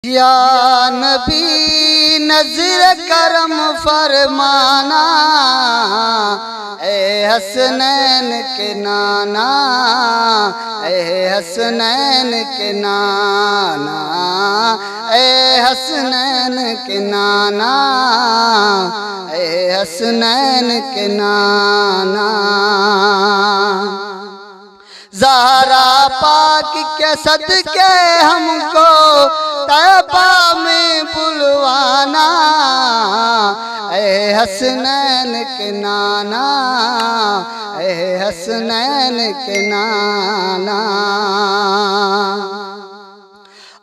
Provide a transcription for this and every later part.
या नबी नज़र करम फरमाना, ए हसनैन के नाना, ए हसनैन के नाना, ए हसनैन के नाना, ए हसनैन के नाना। ज़हरा पाक के सदके हमको तैबा में बुलवाना, ए हसनैन के नाना, ए हसनैन के नाना।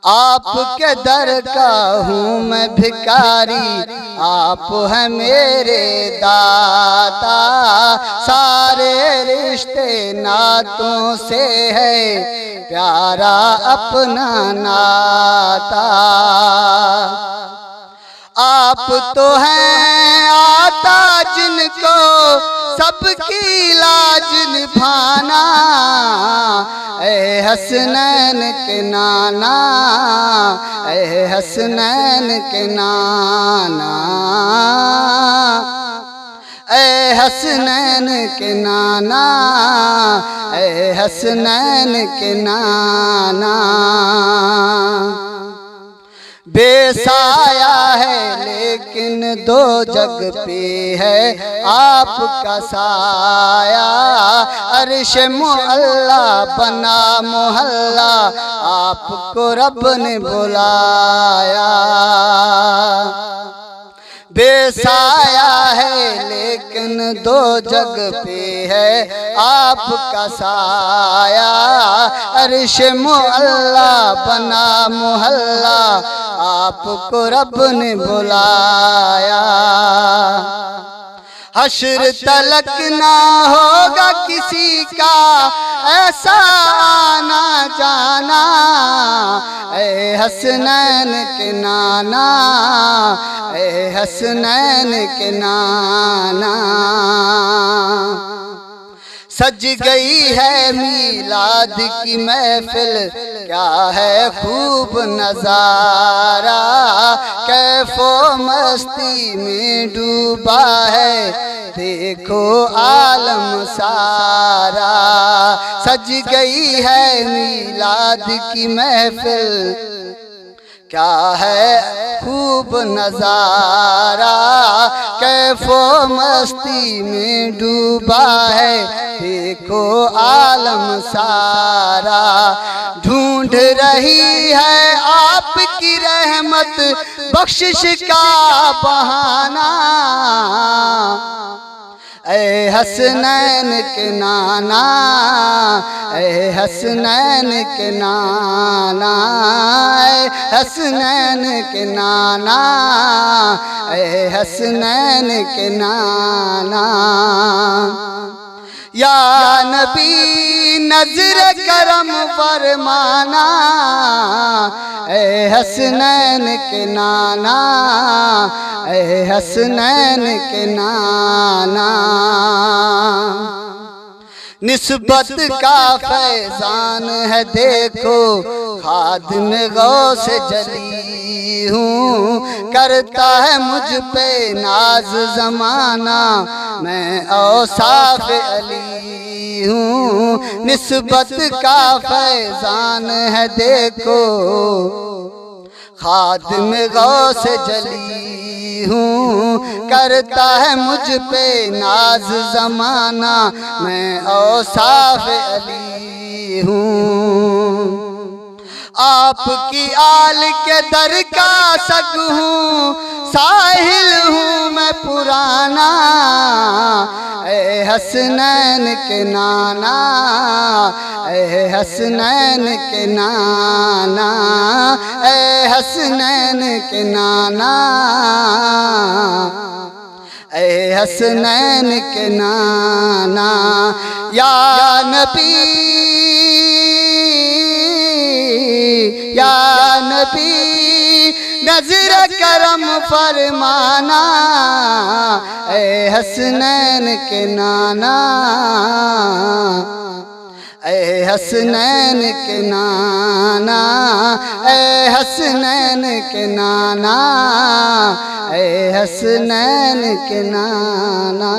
आपके दर का हूँ मैं भिखारी, आप हैं मेरे दाता, सारे रिश्ते नातों से है प्यारा अपना नाता। आप तो हैं आता जिनको सबकी लाज निभाना, ए हसनैन के नाना, ए हसनैन के नाना, ए हसनैन के नाना, ए हसनैन के नाना। बेसाया है लेकिन दो जग पे है आपका साया, अर्श मुअल्ला बना मोहल्ला, आपको रब ने बुलाया। बेसाया है लेकिन दो जग पे है आपका साया, अर्श मुअल्ला बना मोहल्ला, आपको रब ने बुलाया। हश्र तलक ना होगा किसी का ऐसा आना जाना, ए हसनैन के नाना, ए हसनैन के नाना। सज गई है मीलाद की महफिल, क्या है खूब नजारा, कैफो मस्ती में डूबा है देखो आलम सारा। सज गई है मीलाद की महफिल, क्या है खूब नजारा, कैफो मस्ती में डूबा है देखो आलम सारा। ढूंढ रही है आपकी रहमत बख्शिश का बहाना, ए हसनैन के नाना, ए हसनैन के नाना, ए हसनैन के नाना, ए हसनैन के नाना। या नबी नज़र करम फरमाना, ए हसनैन के नाना, ए हसनैन के नाना। निस्बत का फैजान है देखो, खादिम गौस जली हूँ, करता है मुझ पे नाज जमाना, मैं औसाफ अली हूँ। निस्बत का फैजान है देखो, खादिम गौस जली हूँ, करता है मुझ पे नाज जमाना, मैं औसाफ अली हूँ। आपकी आल के दर का सग हूँ, साहिल हूँ मैं पुराना, ए हसनैन के नाना, ए हसनैन के नाना, ए हसनैन के नाना, ए हसनैन के नाना। या नबी, या नबी नज़र करम फरमाना, ए हसनैन के नाना, ए हसनैन के नाना, ए हसनैन के नाना, ए हसनैन के नाना।